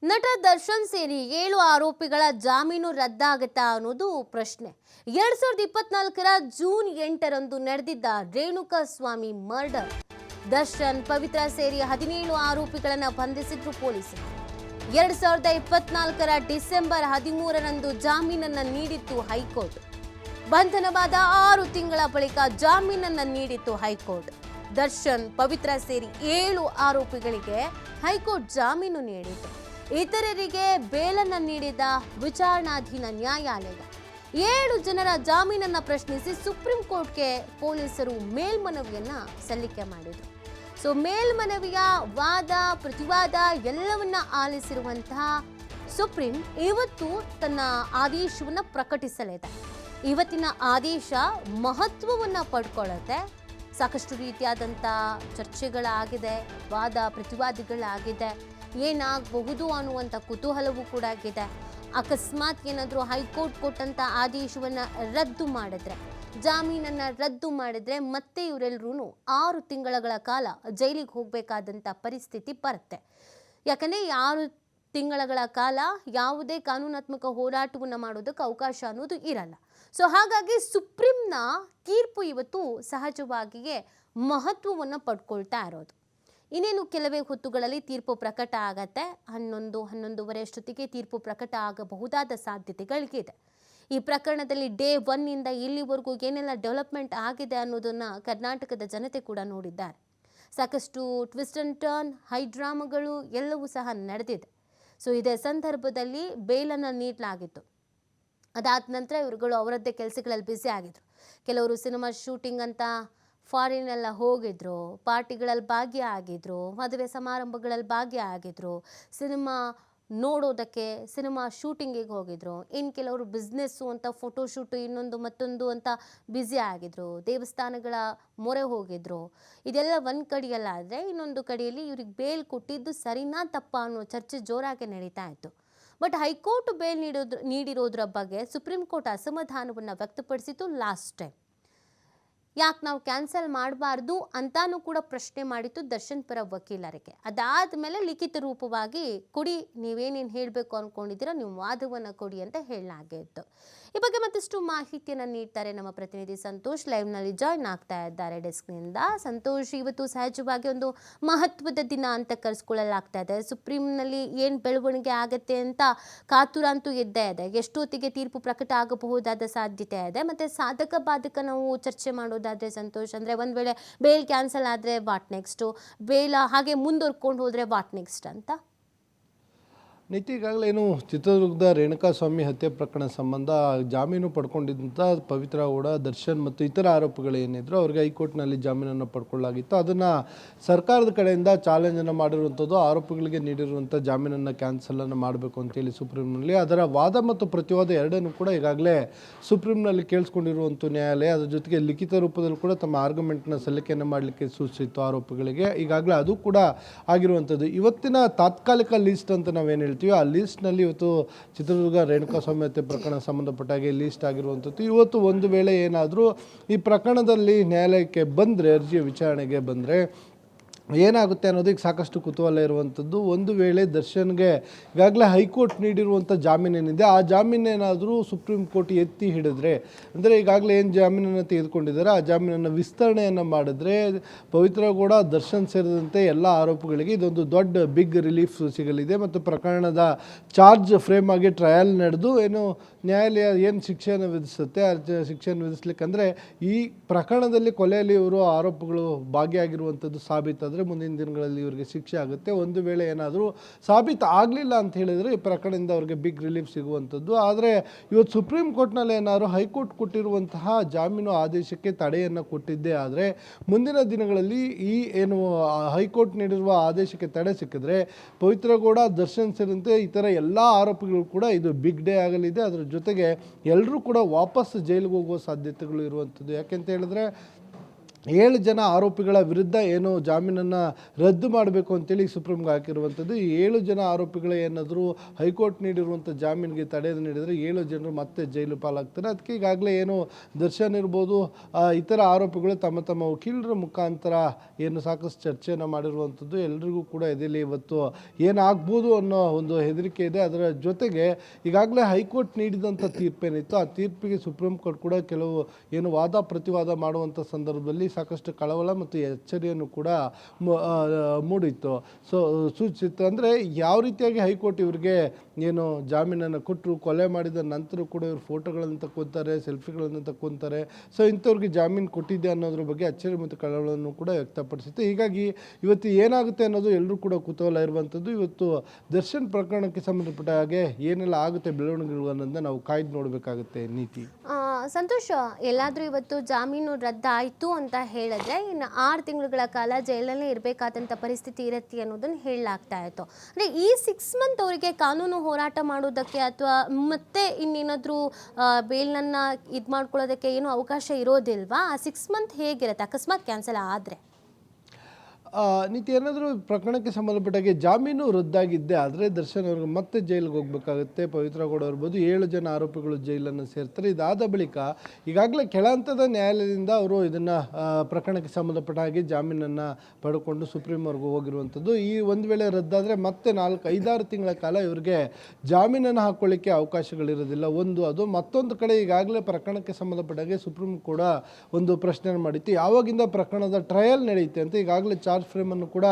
ನಟ ದರ್ಶನ್ ಸೇರಿ 7 ಆರೋಪಿಗಳ ಜಾಮೀನು ರದ್ದಾಗುತ್ತಾ ಅನ್ನೋದು ಪ್ರಶ್ನೆ. 2024ರ ಜೂನ್ 8ರಂದು ನಡೆದಿದ್ದ ರೇಣುಕಾಸ್ವಾಮಿ ಮರ್ಡರ್. ದರ್ಶನ್, ಪವಿತ್ರ ಸೇರಿ 17 ಆರೋಪಿಗಳನ್ನು ಬಂಧಿಸಿದ್ರು ಪೊಲೀಸರು. 2024ರ ಡಿಸೆಂಬರ್ 13ರಂದು ಜಾಮೀನನ್ನು ನೀಡಿತ್ತು ಹೈಕೋರ್ಟ್. ಬಂಧನವಾದ 6 ತಿಂಗಳ ಬಳಿಕ ಜಾಮೀನನ್ನು ನೀಡಿತ್ತು ಹೈಕೋರ್ಟ್. ದರ್ಶನ್, ಪವಿತ್ರ ಸೇರಿ 7 ಆರೋಪಿಗಳಿಗೆ ಹೈಕೋರ್ಟ್ ಜಾಮೀನು ನೀಡಿತು. ಇತರರಿಗೆ ಬೇಲನ್ನು ನೀಡಿದ ವಿಚಾರಣಾಧೀನ ನ್ಯಾಯಾಲಯ 7 ಜನರ ಜಾಮೀನನ್ನ ಪ್ರಶ್ನಿಸಿ ಸುಪ್ರೀಂ ಕೋರ್ಟ್ಗೆ ಪೊಲೀಸರು ಮೇಲ್ಮನವಿಯನ್ನ ಸಲ್ಲಿಕೆ ಮಾಡಿದರು. ಮೇಲ್ಮನವಿಯ ವಾದ ಪ್ರತಿವಾದ ಎಲ್ಲವನ್ನ ಆಲಿಸಿರುವಂತಹ ಸುಪ್ರೀಂ ಇವತ್ತು ತನ್ನ ಆದೇಶವನ್ನ ಪ್ರಕಟಿಸಲಿದೆ. ಇವತ್ತಿನ ಆದೇಶ ಮಹತ್ವವನ್ನ ಪಡ್ಕೊಳ್ಳುತ್ತೆ. ಸಾಕಷ್ಟು ರೀತಿಯಾದಂಥ ಚರ್ಚೆಗಳಾಗಿದೆ, ವಾದ ಪ್ರತಿವಾದಿಗಳಾಗಿದೆ, ಏನಾಗಬಹುದು ಅನ್ನುವಂಥ ಕುತೂಹಲವೂ ಕೂಡ ಆಗಿದೆ. ಅಕಸ್ಮಾತ್ ಏನಾದರೂ ಹೈಕೋರ್ಟ್ ಕೊಟ್ಟಂಥ ಆದೇಶವನ್ನು ರದ್ದು ಮಾಡಿದ್ರೆ, ಜಾಮೀನನ್ನು ರದ್ದು ಮಾಡಿದ್ರೆ ಮತ್ತೆ ಇವರೆಲ್ಲರೂ 6 ತಿಂಗಳ ಕಾಲ ಜೈಲಿಗೆ ಹೋಗಬೇಕಾದಂಥ ಪರಿಸ್ಥಿತಿ ಬರುತ್ತೆ. ಯಾಕಂದರೆ 6 ತಿಂಗಳ ಕಾಲ ಯಾವುದೇ ಕಾನೂನಾತ್ಮಕ ಹೋರಾಟವನ್ನು ಮಾಡೋದಕ್ಕೆ ಅವಕಾಶ ಅನ್ನೋದು ಇರಲ್ಲ. ಹಾಗಾಗಿ ಸುಪ್ರೀಂನ ತೀರ್ಪು ಇವತ್ತು ಸಹಜವಾಗಿಯೇ ಮಹತ್ವವನ್ನು ಪಡ್ಕೊಳ್ತಾ ಇರೋದು. ಇನ್ನೇನು ಕೆಲವೇ ಹೊತ್ತುಗಳಲ್ಲಿ ತೀರ್ಪು ಪ್ರಕಟ ಆಗತ್ತೆ. 11:30 ಅಷ್ಟೊತ್ತಿಗೆ ತೀರ್ಪು ಪ್ರಕಟ ಆಗಬಹುದಾದ ಸಾಧ್ಯತೆಗಳಿಗಿದೆ. ಈ ಪ್ರಕರಣದಲ್ಲಿ ಡೇ 1 ಇಲ್ಲಿವರೆಗೂ ಏನೆಲ್ಲ ಡೆವಲಪ್ಮೆಂಟ್ ಆಗಿದೆ ಅನ್ನೋದನ್ನು ಕರ್ನಾಟಕದ ಜನತೆ ಕೂಡ ನೋಡಿದ್ದಾರೆ. ಸಾಕಷ್ಟು ಟ್ವಿಸ್ಟ್ ಆ್ಯಂಡ್ ಟರ್ನ್, ಹೈಡ್ರಾಮಾಗಳು ಎಲ್ಲವೂ ಸಹ ನಡೆದಿದೆ. ಇದೇ ಸಂದರ್ಭದಲ್ಲಿ ಬೇಲನ್ನು ನೀಡಲಾಗಿತ್ತು. ಅದಾದ ನಂತರ ಇವರುಗಳು ಅವರದ್ದೇ ಕೆಲಸಗಳಲ್ಲಿ ಬ್ಯುಸಿ ಆಗಿದ್ರು. ಕೆಲವರು ಸಿನಿಮಾ ಶೂಟಿಂಗ್ ಅಂತ ಫಾರಿನೆಲ್ಲ ಹೋಗಿದ್ರು, ಪಾರ್ಟಿಗಳಲ್ಲಿ ಭಾಗಿಯಾಗಿದ್ರು, ಮದುವೆ ಸಮಾರಂಭಗಳಲ್ಲಿ ಭಾಗಿಯಾಗಿದ್ರು, ಸಿನಿಮಾ ನೋಡೋದಕ್ಕೆ, ಸಿನಿಮಾ ಶೂಟಿಂಗಿಗೆ ಹೋಗಿದ್ರು. ಇನ್ನು ಕೆಲವರು ಬಿಸ್ನೆಸ್ಸು ಅಂತ ಫೋಟೋಶೂಟು ಇನ್ನೊಂದು ಮತ್ತೊಂದು ಅಂತ ಬ್ಯುಸಿ ಆಗಿದ್ರು, ದೇವಸ್ಥಾನಗಳ ಮೊರೆ ಹೋಗಿದ್ರು. ಇದೆಲ್ಲ ಒಂದು ಕಡೆಯಲ್ಲಾದರೆ, ಇನ್ನೊಂದು ಕಡೆಯಲ್ಲಿ ಇವ್ರಿಗೆ ಬೇಲ್ ಕೊಟ್ಟಿದ್ದು ಸರಿನಾ ತಪ್ಪಾ ಅನ್ನೋ ಚರ್ಚೆ ಜೋರಾಗಿ ನಡೀತಾ ಇತ್ತು. ಬಟ್ ಹೈಕೋರ್ಟ್ ಬೇಲ್ ನೀಡಿರೋದ್ರ ಬಗ್ಗೆ ಸುಪ್ರೀಂ ಕೋರ್ಟ್ ಅಸಮಾಧಾನವನ್ನು ವ್ಯಕ್ತಪಡಿಸಿತು ಲಾಸ್ಟ್ ಟೈಮ್. ಯಾಕೆ ನಾವು ಕ್ಯಾನ್ಸಲ್ ಮಾಡಬಾರ್ದು ಅಂತಾನೂ ಕೂಡ ಪ್ರಶ್ನೆ ಮಾಡಿತ್ತು ದರ್ಶನ್ ಪರ ವಕೀಲರಿಗೆ. ಅದಾದಮೇಲೆ ಲಿಖಿತ ರೂಪವಾಗಿ ಕೊಡಿ, ನೀವೇನೇನು ಹೇಳಬೇಕು ಅಂದ್ಕೊಂಡಿದ್ದೀರೋ ನೀವು ವಾದವನ್ನು ಕೊಡಿ ಅಂತ ಹೇಳಲಾಗಿತ್ತು. ಈ ಬಗ್ಗೆ ಮತ್ತಷ್ಟು ಮಾಹಿತಿಯನ್ನು ನೀಡ್ತಾರೆ ನಮ್ಮ ಪ್ರತಿನಿಧಿ ಸಂತೋಷ್. ಲೈವ್ನಲ್ಲಿ ಜಾಯ್ನ್ ಆಗ್ತಾ ಇದ್ದಾರೆ ಡೆಸ್ಕ್ನಿಂದ. ಸಂತೋಷ್, ಇವತ್ತು ಸಹಜವಾಗಿ ಒಂದು ಮಹತ್ವದ ದಿನ ಅಂತ ಕರೆಸ್ಕೊಳ್ಳಲಾಗ್ತಾ ಇದೆ. ಸುಪ್ರೀಂನಲ್ಲಿ ಏನು ಬೆಳವಣಿಗೆ ಆಗುತ್ತೆ ಅಂತ ಕಾತುರ ಅಂತೂ ಇದ್ದೇ ಇದೆ. ಎಷ್ಟೊತ್ತಿಗೆ ತೀರ್ಪು ಪ್ರಕಟ ಆಗಬಹುದಾದ ಸಾಧ್ಯತೆ ಇದೆ. ಮತ್ತು ಸಾಧಕ ಬಾಧಕ ನಾವು ಚರ್ಚೆ ಮಾಡೋದಾದರೆ ಸಂತೋಷ್, ಅಂದರೆ ಒಂದು ವೇಳೆ ಬೇಲ್ ಕ್ಯಾನ್ಸಲ್ ಆದರೆ ವಾಟ್ ನೆಕ್ಸ್ಟು, ಬೇಲ್ ಹಾಗೆ ಮುಂದುವರ್ಕೊಂಡು ಹೋದರೆ ವಾಟ್ ನೆಕ್ಸ್ಟ್ ಅಂತ? ನೀತಿ, ಈಗಾಗಲೇ ಏನು ಚಿತ್ರದುರ್ಗದ ರೇಣುಕಾಸ್ವಾಮಿ ಹತ್ಯೆ ಪ್ರಕರಣ ಸಂಬಂಧ ಜಾಮೀನು ಪಡ್ಕೊಂಡಿದ್ದಂಥ ಪವಿತ್ರ ಗೌಡ, ದರ್ಶನ್ ಮತ್ತು ಇತರ ಆರೋಪಿಗಳು ಏನಿದ್ರು ಅವ್ರಿಗೆ ಹೈಕೋರ್ಟ್ನಲ್ಲಿ ಜಾಮೀನನ್ನು ಪಡ್ಕೊಳ್ಳಲಾಗಿತ್ತು. ಅದನ್ನು ಸರ್ಕಾರದ ಕಡೆಯಿಂದ ಚಾಲೆಂಜನ್ನು ಮಾಡಿರುವಂಥದ್ದು, ಆರೋಪಿಗಳಿಗೆ ನೀಡಿರುವಂಥ ಜಾಮೀನನ್ನು ಕ್ಯಾನ್ಸಲನ್ನು ಮಾಡಬೇಕು ಅಂತೇಳಿ ಸುಪ್ರೀಂನಲ್ಲಿ ಅದರ ವಾದ ಮತ್ತು ಪ್ರತಿವಾದ ಎರಡನ್ನೂ ಕೂಡ ಈಗಾಗಲೇ ಸುಪ್ರೀಂನಲ್ಲಿ ಕೇಳಿಸ್ಕೊಂಡಿರುವಂಥ ನ್ಯಾಯಾಲಯ ಅದರ ಜೊತೆಗೆ ಲಿಖಿತ ರೂಪದಲ್ಲಿ ಕೂಡ ತಮ್ಮ ಆರ್ಗ್ಯುಮೆಂಟ್ನ ಸಲ್ಲಿಕೆಯನ್ನು ಮಾಡಲಿಕ್ಕೆ ಸೂಚಿಸಿತ್ತು ಆರೋಪಿಗಳಿಗೆ. ಈಗಾಗಲೇ ಅದು ಕೂಡ ಆಗಿರುವಂಥದ್ದು. ಇವತ್ತಿನ ತಾತ್ಕಾಲಿಕ ಲೀಸ್ಟ್ ಅಂತ ನಾವೇನು ಹೇಳ್ತೀವಿ, ಆ ಲೀಸ್ಟ್ನಲ್ಲಿ ಇವತ್ತು ಚಿತ್ರದುರ್ಗ ರೇಣುಕಾಸ್ವಾಮಿ ಹತ್ಯೆ ಪ್ರಕರಣ ಸಂಬಂಧಪಟ್ಟಾಗೆ ಲೀಸ್ಟ್ ಆಗಿರುವಂಥದ್ದು. ಇವತ್ತು ಒಂದು ವೇಳೆ ಏನಾದರೂ ಈ ಪ್ರಕರಣದಲ್ಲಿ ನ್ಯಾಯಾಲಯಕ್ಕೆ ಬಂದರೆ, ಅರ್ಜಿಯ ವಿಚಾರಣೆಗೆ ಬಂದರೆ ಏನಾಗುತ್ತೆ ಅನ್ನೋದಕ್ಕೆ ಸಾಕಷ್ಟು ಕುತೂಹಲ ಇರುವಂಥದ್ದು. ಒಂದು ವೇಳೆ ದರ್ಶನ್ಗೆ ಈಗಾಗಲೇ ಹೈಕೋರ್ಟ್ ನೀಡಿರುವಂಥ ಜಾಮೀನೇನಿದೆ, ಆ ಜಾಮೀನೇನಾದರೂ ಸುಪ್ರೀಂ ಕೋರ್ಟ್ ಎತ್ತಿ ಹಿಡಿದ್ರೆ, ಅಂದರೆ ಈಗಾಗಲೇ ಏನು ಜಾಮೀನನ್ನು ತೆಗೆದುಕೊಂಡಿದ್ದಾರೆ ಆ ಜಾಮೀನನ್ನು ವಿಸ್ತರಣೆಯನ್ನು ಮಾಡಿದ್ರೆ ಪವಿತ್ರ ಗೌಡ, ದರ್ಶನ್ ಸೇರಿದಂತೆ ಎಲ್ಲ ಆರೋಪಿಗಳಿಗೆ ಇದೊಂದು ದೊಡ್ಡ ಬಿಗ್ ರಿಲೀಫ್ ಸಿಗಲಿದೆ. ಮತ್ತು ಪ್ರಕರಣದ ಚಾರ್ಜ್ ಫ್ರೇಮ್ ಆಗಿ ಟ್ರಯಲ್ ನಡೆದು ಏನು ನ್ಯಾಯಾಲಯ ಏನು ಶಿಕ್ಷೆಯನ್ನು ವಿಧಿಸುತ್ತೆ ಆ ಶಿಕ್ಷೆಯನ್ನು ವಿಧಿಸ್ಲಿಕ್ಕಂದರೆ ಈ ಪ್ರಕರಣದಲ್ಲಿ ಕೊಲೆಯಲ್ಲಿ ಇವರು ಆರೋಪಗಳು ಭಾಗಿಯಾಗಿರುವಂಥದ್ದು ಸಾಬೀತಾದರೆ ಮುಂದಿನ ದಿನಗಳಲ್ಲಿ ಇವರಿಗೆ ಶಿಕ್ಷೆ ಆಗುತ್ತೆ. ಒಂದು ವೇಳೆ ಏನಾದರೂ ಸಾಬೀತು ಆಗಲಿಲ್ಲ ಅಂತ ಹೇಳಿದರೆ ಈ ಪ್ರಕರಣದಿಂದ ಅವರಿಗೆ ಬಿಗ್ ರಿಲೀಫ್ ಸಿಗುವಂಥದ್ದು. ಆದರೆ ಇವತ್ತು ಸುಪ್ರೀಂ ಕೋರ್ಟ್ನಲ್ಲಿ ಏನಾದರೂ ಹೈಕೋರ್ಟ್ ಕೊಟ್ಟಿರುವಂತಹ ಜಾಮೀನು ಆದೇಶಕ್ಕೆ ತಡೆಯನ್ನು ಕೊಟ್ಟಿದ್ದೇ ಆದರೆ ಮುಂದಿನ ದಿನಗಳಲ್ಲಿ ಈ ಏನು ಹೈಕೋರ್ಟ್ ನೀಡಿರುವ ಆದೇಶಕ್ಕೆ ತಡೆ ಸಿಕ್ಕಿದ್ರೆ ಪವಿತ್ರ ಗೌಡ, ದರ್ಶನ್ ಸೇರಿದಂತೆ ಇತರ ಎಲ್ಲ ಆರೋಪಿಗಳು ಕೂಡ ಇದು ಬಿಗ್ ಡೇ ಆಗಲಿದೆ. ಅದರ ಜೊತೆಗೆ ಎಲ್ಲರೂ ಕೂಡ ವಾಪಸ್ ಜೈಲಿಗೆ ಹೋಗುವ ಸಾಧ್ಯತೆಗಳು ಇರುವಂಥದ್ದು. ಯಾಕೆಂತ ಹೇಳಿದ್ರೆ 7 ಜನ ಆರೋಪಿಗಳ ವಿರುದ್ಧ ಏನು ಜಾಮೀನನ್ನು ರದ್ದು ಮಾಡಬೇಕು ಅಂತೇಳಿ ಸುಪ್ರೀಂಗೆ ಹಾಕಿರುವಂಥದ್ದು. ಈ 7 ಜನ ಆರೋಪಿಗಳು ಏನಾದರೂ ಹೈಕೋರ್ಟ್ ನೀಡಿರುವಂಥ ಜಾಮೀನಿಗೆ ತಡೆ ನೀಡಿದರೆ 7 ಜನರು ಮತ್ತೆ ಜೈಲು ಪಾಲಾಗ್ತಾರೆ. ಅದಕ್ಕೆ ಈಗಾಗಲೇ ಏನು ದರ್ಶನ್ ಇರ್ಬೋದು, ಇತರ ಆರೋಪಿಗಳು ತಮ್ಮ ತಮ್ಮ ವಕೀಲರ ಮುಖಾಂತರ ಏನು ಸಾಕಷ್ಟು ಚರ್ಚೆಯನ್ನು ಮಾಡಿರುವಂಥದ್ದು. ಎಲ್ರಿಗೂ ಕೂಡ ಇದರಲ್ಲಿ ಇವತ್ತು ಏನಾಗ್ಬೋದು ಅನ್ನೋ ಒಂದು ಹೆದರಿಕೆ ಇದೆ. ಅದರ ಜೊತೆಗೆ ಈಗಾಗಲೇ ಹೈಕೋರ್ಟ್ ನೀಡಿದಂಥ ತೀರ್ಪೇನಿತ್ತು, ಆ ತೀರ್ಪಿಗೆ ಸುಪ್ರೀಂ ಕೋರ್ಟ್ ಕೂಡ ಕೆಲವು ಏನು ವಾದ ಪ್ರತಿವಾದ ಮಾಡುವಂಥ ಸಂದರ್ಭದಲ್ಲಿ ಸಾಕಷ್ಟು ಕಳವಳ ಮತ್ತು ಎಚ್ಚರಿಯನ್ನು ಕೂಡ ಮೂಡಿತ್ತು. ಸೂಚಿಸಿತ್ತು. ಅಂದರೆ ಯಾವ ರೀತಿಯಾಗಿ ಹೈಕೋರ್ಟ್ ಇವರಿಗೆ ಏನು ಜಾಮೀನನ್ನು ಕೊಟ್ಟರು, ಕೊಲೆ ಮಾಡಿದ ನಂತರ ಕೂಡ ಇವರು ಫೋಟೋಗಳನ್ನು ತಕ್ಕೊತಾರೆ, ಸೆಲ್ಫಿಗಳನ್ನು ತಕ್ಕೊತಾರೆ. ಇಂಥವ್ರಿಗೆ ಜಾಮೀನು ಕೊಟ್ಟಿದೆ ಅನ್ನೋದ್ರ ಬಗ್ಗೆ ಅಚ್ಚರಿ ಮತ್ತು ಕಳವಳವನ್ನು ಕೂಡ ವ್ಯಕ್ತಪಡಿಸಿತ್ತು. ಹೀಗಾಗಿ ಇವತ್ತು ಏನಾಗುತ್ತೆ ಅನ್ನೋದು ಎಲ್ಲರೂ ಕೂಡ ಕುತೂಹಲ ಇರುವಂಥದ್ದು. ಇವತ್ತು ದರ್ಶನ್ ಪ್ರಕರಣಕ್ಕೆ ಸಂಬಂಧಪಟ್ಟ ಹಾಗೆ ಏನೆಲ್ಲ ಆಗುತ್ತೆ ಬೆಳವಣಿಗೆಗಳು ಅನ್ನೋದನ್ನ ನಾವು ಕಾಯ್ದು ನೋಡಬೇಕಾಗುತ್ತೆ. ನೀತಿ ಸಂತೋಷ್, ಎಲ್ಲಾದರೂ ಇವತ್ತು ಜಾಮೀನು ರದ್ದಾಯಿತು ಅಂತ ಹೇಳಿದ್ರೆ ಇನ್ನು 6 ತಿಂಗಳುಗಳ ಕಾಲ ಜೈಲಲ್ಲೇ ಇರಬೇಕಾದಂಥ ಪರಿಸ್ಥಿತಿ ಇರುತ್ತೆ ಅನ್ನೋದನ್ನು ಹೇಳಲಾಗ್ತಾ ಇತ್ತು. ಅಂದರೆ ಈ 6 ಮಂತ್ ಅವರಿಗೆ ಕಾನೂನು ಹೋರಾಟ ಮಾಡೋದಕ್ಕೆ ಅಥವಾ ಮತ್ತೆ ಇನ್ನೇನಾದರೂ ಬೇಲ್ನನ್ನು ಇದು ಮಾಡ್ಕೊಳ್ಳೋದಕ್ಕೆ ಏನೂ ಅವಕಾಶ ಇರೋದಿಲ್ವಾ? ಆ 6 ಮಂತ್ ಹೇಗಿರುತ್ತೆ ಅಕಸ್ಮಾತ್ ಕ್ಯಾನ್ಸಲ್ ಆದರೆ? ನೀತಿ ಏನಾದರೂ ಪ್ರಕರಣಕ್ಕೆ ಸಂಬಂಧಪಟ್ಟಾಗೆ ಜಾಮೀನು ರದ್ದಾಗಿದ್ದೆ ಆದರೆ ದರ್ಶನ್ ಅವ್ರಿಗೆ ಮತ್ತೆ ಜೈಲಿಗೆ ಹೋಗಬೇಕಾಗುತ್ತೆ. ಪವಿತ್ರ ಗೌಡ ಇರ್ಬೋದು, 7 ಜನ ಆರೋಪಿಗಳು ಜೈಲನ್ನು ಸೇರ್ತಾರೆ. ಇದಾದ ಬಳಿಕ ಈಗಾಗಲೇ ಕೆಳ ಹಂತದ ನ್ಯಾಯಾಲಯದಿಂದ ಅವರು ಇದನ್ನು ಪ್ರಕರಣಕ್ಕೆ ಸಂಬಂಧಪಟ್ಟ ಹಾಗೆ ಜಾಮೀನನ್ನು ಪಡ್ಕೊಂಡು ಸುಪ್ರೀಂವರೆಗೂ ಹೋಗಿರುವಂಥದ್ದು. ಈ ಒಂದು ವೇಳೆ ರದ್ದಾದರೆ ಮತ್ತೆ 4-5-6 ತಿಂಗಳ ಕಾಲ ಇವರಿಗೆ ಜಾಮೀನನ್ನು ಹಾಕ್ಕೊಳ್ಳಿಕ್ಕೆ ಅವಕಾಶಗಳಿರೋದಿಲ್ಲ. ಅದು ಮತ್ತೊಂದು ಕಡೆ ಈಗಾಗಲೇ ಪ್ರಕರಣಕ್ಕೆ ಸಂಬಂಧಪಟ್ಟಾಗೆ ಸುಪ್ರೀಂ ಕೂಡ ಒಂದು ಪ್ರಶ್ನೆಯನ್ನು ಮಾಡಿತ್ತು. ಯಾವಾಗಿಂದ ಪ್ರಕರಣದ ಟ್ರಯಲ್ ನಡೆಯುತ್ತೆ ಅಂತ. ಈಗಾಗಲೇ ಚಾರ್ಜ್ ಫ್ರೇಮನ್ನು ಕೂಡ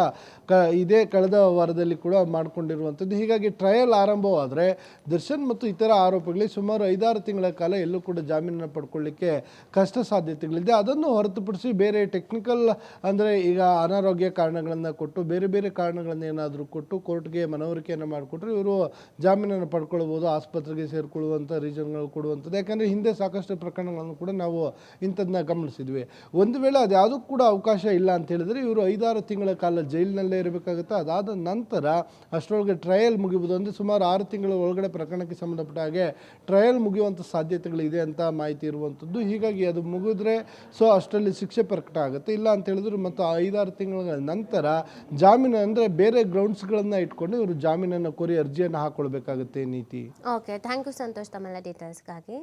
ಇದೇ ಕಳೆದ ವಾರದಲ್ಲಿ ಕೂಡ ಮಾಡಿಕೊಂಡಿರುವಂಥದ್ದು. ಹೀಗಾಗಿ ಟ್ರಯಲ್ ಆರಂಭವಾದರೆ ದರ್ಶನ್ ಮತ್ತು ಇತರ ಆರೋಪಿಗಳಿಗೆ ಸುಮಾರು 5-6 ತಿಂಗಳ ಕಾಲ ಎಲ್ಲೂ ಕೂಡ ಜಾಮೀನನ್ನು ಪಡ್ಕೊಳ್ಳಿಕ್ಕೆ ಕಷ್ಟ ಸಾಧ್ಯತೆಗಳಿದೆ. ಅದನ್ನು ಹೊರತುಪಡಿಸಿ ಬೇರೆ ಟೆಕ್ನಿಕಲ್ ಅಂದರೆ ಈಗ ಅನಾರೋಗ್ಯ ಕಾರಣಗಳನ್ನು ಕೊಟ್ಟು ಬೇರೆ ಬೇರೆ ಕಾರಣಗಳನ್ನು ಏನಾದರೂ ಕೊಟ್ಟು ಕೋರ್ಟ್ಗೆ ಮನವರಿಕೆಯನ್ನು ಮಾಡಿಕೊಟ್ರೆ ಇವರು ಜಾಮೀನನ್ನು ಪಡ್ಕೊಳ್ಬೋದು. ಆಸ್ಪತ್ರೆಗೆ ಸೇರಿಕೊಳ್ಳುವಂಥ ರೀಸನ್ಗಳು ಕೊಡುವಂಥದ್ದು. ಯಾಕಂದರೆ ಹಿಂದೆ ಸಾಕಷ್ಟು ಪ್ರಕರಣಗಳನ್ನು ಕೂಡ ನಾವು ಇಂಥದ್ದನ್ನ ಗಮನಿಸಿದ್ವಿ. ಒಂದು ವೇಳೆ ಅದು ಯಾವುದೂ ಕೂಡ ಅವಕಾಶ ಇಲ್ಲ ಅಂತ ಹೇಳಿದರೆ ಇವರು 5-6 ತಿಂಗಳ ಕಾಲ ಜೈಲಿನಲ್ಲೇ ಇರಬೇಕಾಗುತ್ತೆ. ಅದಾದ ನಂತರ ಅಷ್ಟರೊಳಗೆ ಟ್ರಯಲ್ ಮುಗಿಬೋದು. ಅಂದರೆ ಸುಮಾರು 6 ತಿಂಗಳ ಒಳಗಡೆ ಪ್ರಕರಣಕ್ಕೆ ಸಂಬಂಧಪಟ್ಟ ಹಾಗೆ ಟ್ರಯಲ್ ಮುಗಿಯುವಂಥ ಸಾಧ್ಯತೆಗಳಿದೆ ಅಂತ ಮಾಹಿತಿ ಇರುವಂಥದ್ದು. ಹೀಗಾಗಿ ಅದು ಮುಗಿದ್ರೆ ಅಷ್ಟರಲ್ಲಿ ಶಿಕ್ಷೆ ಪ್ರಕಟ ಆಗುತ್ತೆ. ಇಲ್ಲ ಅಂತ ಹೇಳಿದ್ರು ಮತ್ತು 5-6 ತಿಂಗಳ ನಂತರ ಜಾಮೀನು ಅಂದರೆ ಬೇರೆ ಗ್ರೌಂಡ್ಸ್ಗಳನ್ನು ಇಟ್ಕೊಂಡು ಇವರು ಜಾಮೀನನ್ನು ಕೋರಿ ಅರ್ಜಿಯನ್ನು ಹಾಕ್ಕೊಳ್ಬೇಕಾಗುತ್ತೆ. ನೀತಿ. ಓಕೆ, ಥ್ಯಾಂಕ್ ಯು ಸಂತೋಷ್ ತಮ್ಮೆಲ್ಲ ಡೀಟೇಲ್ಸ್ಗಾಗಿ.